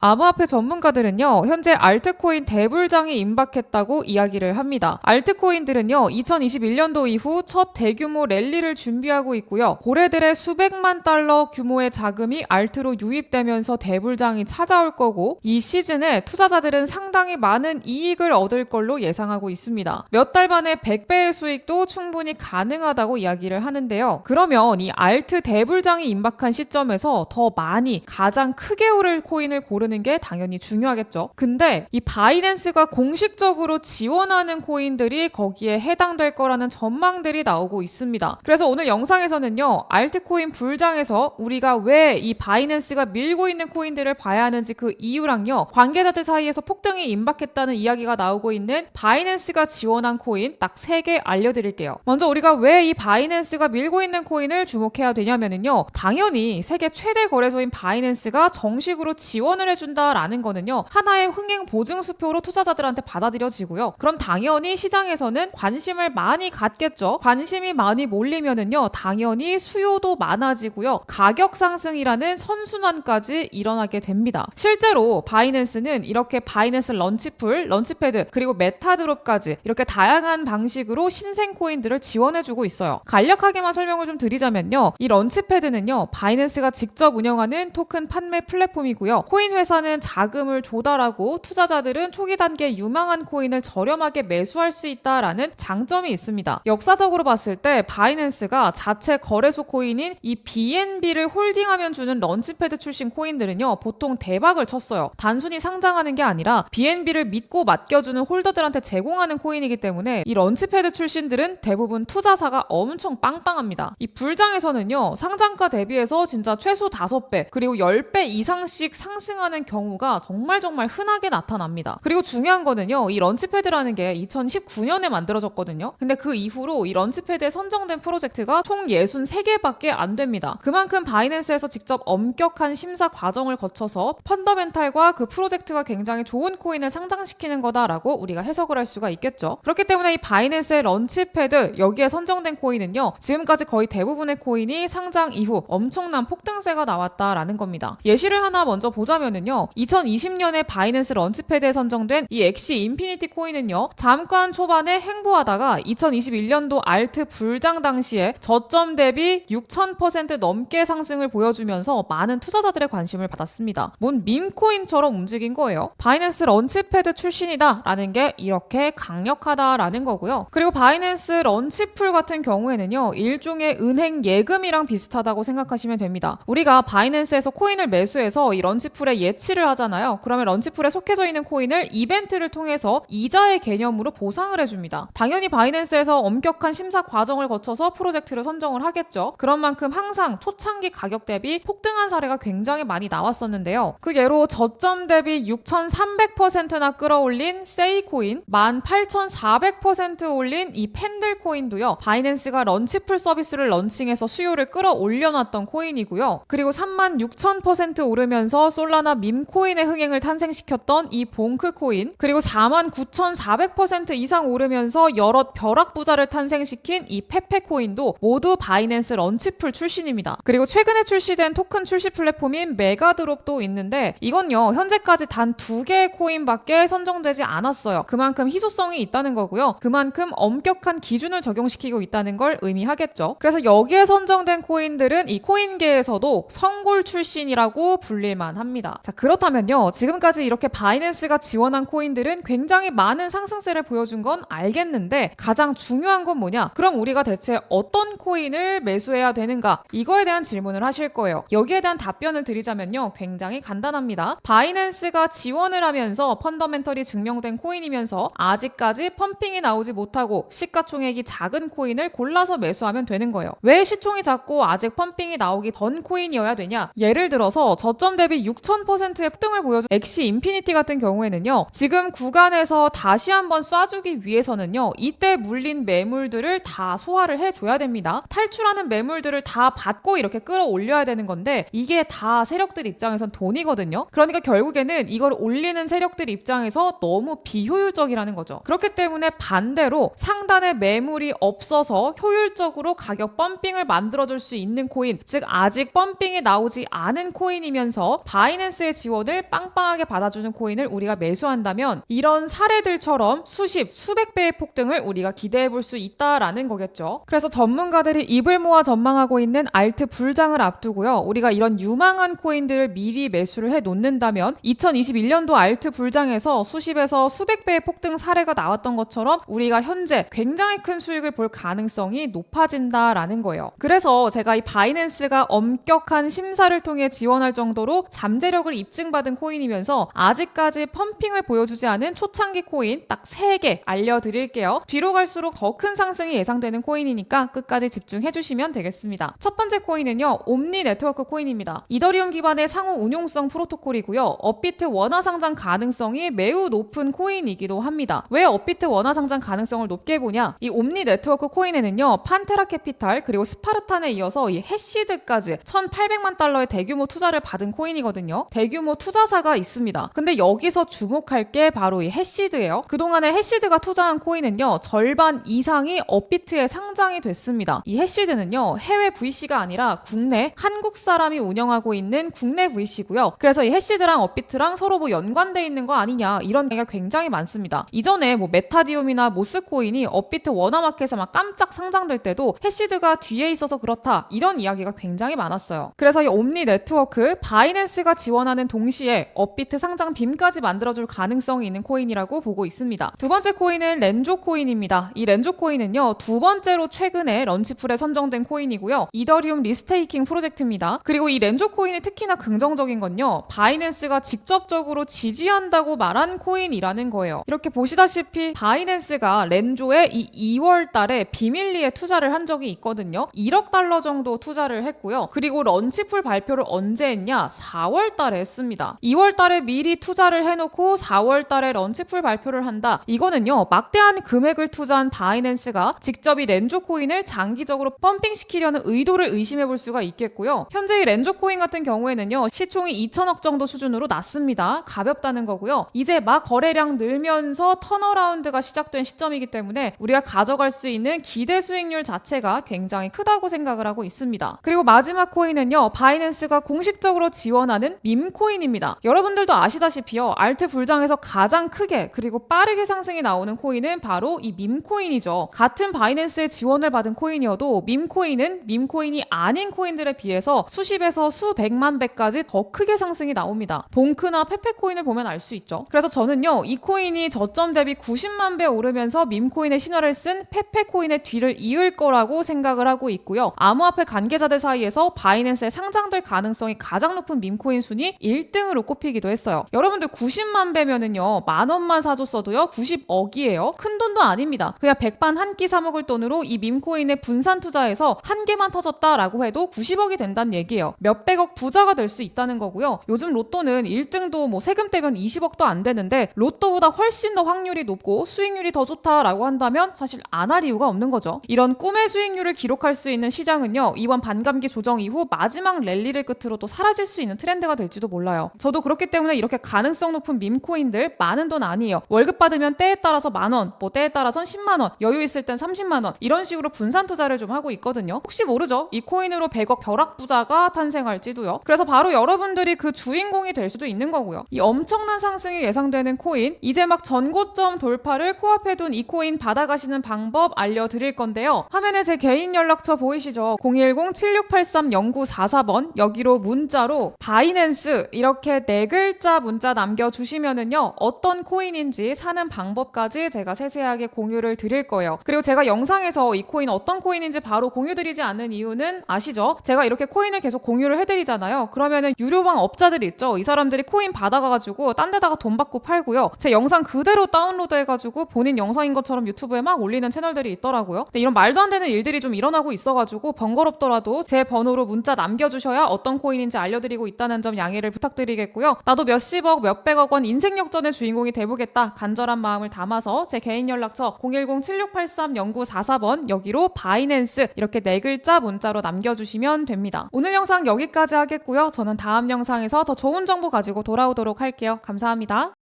암호화폐 전문가들은요, 현재 알트코인 대불장이 임박했다고 이야기를 합니다. 알트코인들은요, 2021년도 이후 첫 대규모 랠리를 준비하고 있고요. 고래들의 수백만 달러 규모의 자금이 알트로 유입되면서 대불장이 찾아올 거고, 이 시즌에 투자자들은 상당히 많은 이익을 얻을 걸로 예상하고 있습니다. 몇 달 만에 100배의 수익도 충분히 가능하다고 이야기를 하는데요. 그러면 이 알트 대불장이 임박한 시점에서 더 많이 가장 크게 오를 코인을 고르는 게 당연히 중요하겠죠. 근데 이 바이낸스가 공식적으로 지원하는 코인들이 거기에 해당될 거라는 전망들이 나오고 있습니다. 그래서 오늘 영상에서는요, 알트코인 불장에서 우리가 왜 이 바이낸스가 밀고 있는 코인들을 봐야 하는지 그 이유랑요, 관계자들 사이에서 폭등이 임박했다는 이야기가 나오고 있는 바이낸스가 지원한 코인 딱 3개 알려드릴게요. 먼저 우리가 왜 이 바이낸스가 밀고 있는 코인을 주목해야 되냐면요, 당연히 세계 최대 거래소인 바이낸스가 정식으로 지원을 해준다라는 거는요, 하나의 흥행 보증 수표로 투자자들한테 받아들여지고요. 그럼 당연히 시장에서는 관심을 많이 갖겠죠. 관심이 많이 몰리면은요, 당연히 수요도 많아지고요. 가격 상승이라는 선순환까지 일어나게 됩니다. 실제로 바이낸스는 이렇게 바이낸스 런치풀, 런치패드, 그리고 메타드롭까지 이렇게 다양한 방식으로 신생 코인들을 지원해주고 있어요. 간략하게만 설명을 좀 드리자면요, 이 런치패드는요, 바이낸스가 직접 운영하는 토큰 판매 플랫폼이고요. 코인 회사는 자금을 조달하고 투자자들은 초기 단계 유망한 코인을 저렴하게 매수할 수 있다라는 장점이 있습니다. 역사적으로 봤을 때 바이낸스가 자체 거래소 코인인 이 BNB를 홀딩하면 주는 런치패드 출신 코인들은요, 보통 대박을 쳤어요. 단순히 상장하는 게 아니라 BNB를 믿고 맡겨주는 홀더들한테 제공하는 코인이기 때문에 이 런치패드 출신들은 대부분 투자사가 엄청 빵빵합니다. 이 불장에서는요, 상장가 대비해서 진짜 최소 5배 그리고 10배 이상씩 상승하는 경우가 정말 흔하게 나타납니다. 그리고 중요한 거는요, 이 런치패드라는 게 2019년에 만들어졌거든요. 근데 그 이후로 이 런치패드에 선정된 프로젝트가 총 63개밖에 안 됩니다. 그만큼 바이낸스에서 직접 엄격한 심사 과정을 거쳐서 펀더멘탈과 그 프로젝트가 굉장히 좋은 코인을 상장시키는 거다라고 우리가 해석을 할 수가 있겠죠. 그렇기 때문에 이 바이낸스의 런치패드, 여기에 선정된 코인은요, 지금까지 거의 대부분의 코인이 상장 이후 엄청난 폭등세가 나왔다라는 겁니다. 예시를 하나 먼저 보자면은요, 2020년에 바이낸스 런치패드에 선정된 이 엑시 인피니티 코인은요, 잠깐 초반에 횡보하다가 2021년도 알트 불장 당시에 저점 대비 6000% 넘게 상승을 보여주면서 많은 투자자들의 관심을 받았습니다. 뭔 밈코인처럼 움직인 거예요. 바이낸스 런치패드 출신이다 라는 게 이렇게 강력하다라는 거고요. 그리고 바이낸스 런치풀 같은 경우에는요, 일종의 은행 예금이랑 비슷하다고 생각하시면 됩니다. 우리가 바이낸스에서 코인을 매수해서 이 런치풀에 예치를 하잖아요. 그러면 런치풀에 속해져 있는 코인을 이벤트를 통해서 이자의 개념으로 보상을 해줍니다. 당연히 바이낸스에서 엄격한 심사 과정을 거쳐서 프로젝트를 선정을 하겠죠. 그런 만큼 항상 초창기 가격 대비 폭등한 사례가 굉장히 많이 나왔었는데요. 그 예로 저점 대비 6300%나 끌어올린 세이코인, 18400% 올린 이 펜들코인도요, 바이낸스가 런치풀 서비스를 런칭해서 수요를 끌어올려놨던 코인이고요. 그리고 36000% 오르면서 솔라나 밈코인의 흥행을 탄생시켰던 이 봉크코인, 그리고 49400% 이상 오르면서 여러 벼락부자를 탄생시킨 이 페페코인도 모두 바이낸스 런치풀 출신입니다. 그리고 최근에 출시된 토큰 출시 플랫폼인 메가드롭도 있는데, 이건요, 현재까지 단 2개의 코인밖에 선정되지 않았어요. 그만큼 희소성이 있다는 거고요. 그만큼 엄격한 기준을 적용시키고 있다는 걸 의미하겠죠. 그래서 여기에 선정된 코인들은 이 코인계에서도 성골 출신이라고 불릴만 합니다. 자, 그렇다면요, 지금까지 이렇게 바이낸스가 지원한 코인들은 굉장히 많은 상승세를 보여준 건 알겠는데, 가장 중요한 건 뭐냐? 그럼 우리가 대체 어떤 코인을 매수해야 되는가? 이거에 대한 질문을 하실 거예요. 여기에 대한 답변을 드리자면요, 굉장히 간단합니다. 바이낸스가 지원을 하면서 펀더멘털이 증명된 코인이면서 아직까지 펌핑이 나오지 못하고 시가총액이 작은 코인을 골라서 매수하면 되는 거예요. 왜 시총이 작고 아직 펌핑이 나오기 전 코인이어야 되냐? 예를 들어서 저점 대비 6000%의 폭등을 보여준 엑시 인피니티 같은 경우에는요, 지금 구간에서 다시 한번 쏴주기 위해서는요, 이때 물린 매물들을 다 소화를 해줘야 됩니다. 탈출하는 매물들을 다 받고 이렇게 끌어올려야 되는 건데, 이게 다 세력들 입장에선 돈이거든요. 그러니까 결국에는 이걸 올리는 세력들 입장에서 너무 비효율적이라는 거죠. 그렇기 때문에 반대로 상단에 매물이 없어서 효율적으로 가격 펌핑을 만들어줄 수 있는 코인, 즉 아직 펌핑이 나오지 않은 코인이면서 바이낸스에 바이낸스의 지원을 빵빵하게 받아주는 코인을 우리가 매수한다면 이런 사례들처럼 수백 배의 폭등을 우리가 기대해 볼 수 있다라는 거겠죠. 그래서 전문가들이 입을 모아 전망하고 있는 알트 불장을 앞두고요. 우리가 이런 유망한 코인들을 미리 매수를 해 놓는다면 2021년도 알트 불장에서 수십에서 수백 배의 폭등 사례가 나왔던 것처럼 우리가 현재 굉장히 큰 수익을 볼 가능성이 높아진다라는 거예요. 그래서 제가 이 바이낸스가 엄격한 심사를 통해 지원할 정도로 잠재력을 입증받은 코인이면서 아직까지 펌핑을 보여주지 않은 초창기 코인 딱 3개 알려드릴게요. 뒤로 갈수록 더 큰 상승이 예상되는 코인이니까 끝까지 집중해주시면 되겠습니다. 첫 번째 코인은요, 옴니 네트워크 코인입니다. 이더리움 기반의 상호 운용성 프로토콜이고요. 업비트 원화 상장 가능성이 매우 높은 코인이기도 합니다. 왜 업비트 원화 상장 가능성을 높게 보냐? 이 옴니 네트워크 코인에는요, 판테라 캐피탈 그리고 스파르탄에 이어서 이 해시드까지 1,800만 달러의 대규모 투자를 받은 코인이거든요. 대규모 투자사가 있습니다. 근데 여기서 주목할 게 바로 이 해시드예요. 그동안에 해시드가 투자한 코인은요, 절반 이상이 업비트에 상장이 됐습니다. 이 해시드는요, 해외 VC가 아니라 국내 한국 사람이 운영하고 있는 국내 VC고요. 그래서 이 해시드랑 업비트랑 서로 뭐 연관돼 있는 거 아니냐 이런 얘기가 굉장히 많습니다. 이전에 뭐 메타디움이나 모스코인이 업비트 원화마켓에 막 깜짝 상장될 때도 해시드가 뒤에 있어서 그렇다 이런 이야기가 굉장히 많았어요. 그래서 이 옴니 네트워크 바이낸스가 지원하는 동시에 업비트 상장 빔까지 만들어줄 가능성이 있는 코인이라고 보고 있습니다. 두 번째 코인은 렌조 코인입니다. 이 렌조 코인은요, 두 번째로 최근에 런치풀에 선정된 코인이고요. 이더리움 리스테이킹 프로젝트입니다. 그리고 이 렌조 코인이 특히나 긍정적인 건요, 바이낸스가 직접적으로 지지한다고 말한 코인이라는 거예요. 이렇게 보시다시피 바이낸스가 렌조에 이 2월 달에 비밀리에 투자를 한 적이 있거든요. 1억 달러 정도 투자를 했고요. 그리고 런치풀 발표를 언제 했냐? 4월 달에 했습니다. 2월 달에 미리 투자를 해놓고 4월 달에 런치풀 발표를 한다. 이거는요, 막대한 금액을 투자한 바이낸스가 직접 이 렌조 코인을 장기적으로 펌핑시키려는 의도를 의심해 볼 수가 있겠고요. 현재 이 렌조 코인 같은 경우에는요, 시총이 2천억 정도 수준으로 낮습니다. 가볍다는 거고요. 이제 막 거래량 늘면서 턴어라운드가 시작된 시점이기 때문에 우리가 가져갈 수 있는 기대 수익률 자체가 굉장히 크다고 생각을 하고 있습니다. 그리고 마지막 코인은요, 바이낸스가 공식적으로 지원하는 밈코인입니다. 여러분들도 아시다시피요, 알트 불장에서 가장 크게 그리고 빠르게 상승이 나오는 코인은 바로 이 밈코인이죠. 같은 바이낸스의 지원을 받은 코인이어도 밈코인은 밈코인이 아닌 코인들에 비해서 수십에서 수백만 배까지 더 크게 상승이 나옵니다. 봉크나 페페코인을 보면 알 수 있죠. 그래서 저는요, 이 코인이 저점 대비 90만 배 오르면서 밈코인의 신화를 쓴 페페코인의 뒤를 이을 거라고 생각을 하고 있고요. 암호화폐 관계자들 사이에서 바이낸스에 상장될 가능성이 가장 높은 밈코인 순위 1등으로 꼽히기도 했어요. 여러분들 90만 배면은요, 만 원만 사줬어도요, 90억이에요. 큰 돈도 아닙니다. 그냥 백반 한 끼 사먹을 돈으로 이 밈코인에 분산 투자해서 한 개만 터졌다라고 해도 90억이 된다는 얘기예요. 몇백억 부자가 될 수 있다는 거고요. 요즘 로또는 1등도 뭐 세금 떼면 20억도 안 되는데 로또보다 훨씬 더 확률이 높고 수익률이 더 좋다라고 한다면 사실 안 할 이유가 없는 거죠. 이런 꿈의 수익률을 기록할 수 있는 시장은요, 이번 반감기 조정 이후 마지막 랠리를 끝으로 또 사라질 수 있는 트렌드가 될지도 몰라요. 저도 그렇기 때문에 이렇게 가능성 높은 밈코인들, 많은 돈 아니에요. 월급 받으면 때에 따라서 만원, 뭐 때에 따라서는 10만원, 여유 있을 땐 30만원 이런 식으로 분산 투자를 좀 하고 있거든요. 혹시 모르죠? 이 코인으로 100억 벼락부자가 탄생할지도요. 그래서 바로 여러분들이 그 주인공이 될 수도 있는 거고요. 이 엄청난 상승이 예상되는 코인, 이제 막 전고점 돌파를 코앞에 둔 이 코인 받아가시는 방법 알려드릴 건데요. 화면에 제 개인 연락처 보이시죠? 010-7683-0944번 여기로 문자로 바이낸스 이렇게 4글자 문자 남겨주시면은요, 어떤 코인인지 사는 방법까지 제가 세세하게 공유를 드릴 거예요. 그리고 제가 영상에서 이 코인 어떤 코인인지 바로 공유드리지 않는 이유는 아시죠? 제가 이렇게 코인을 계속 공유를 해드리잖아요. 그러면은 유료방 업자들이 있죠. 이 사람들이 코인 받아가가지고 딴 데다가 돈 받고 팔고요. 제 영상 그대로 다운로드 해가지고 본인 영상인 것처럼 유튜브에 막 올리는 채널들이 있더라고요. 근데 이런 말도 안 되는 일들이 좀 일어나고 있어가지고 번거롭더라도 제 번호로 문자 남겨주셔야 어떤 코인인지 알려드리고 있다는 점 양해를 부탁드리겠고요. 나도 몇십억 몇백억 원 인생 역전의 주인공이 돼보겠다 간절한 마음을 담아서 제 개인 연락처 010-7683-0944번 여기로 바이낸스 이렇게 4글자 문자로 남겨주시면 됩니다. 오늘 영상 여기까지 하겠고요. 저는 다음 영상에서 더 좋은 정보 가지고 돌아오도록 할게요. 감사합니다.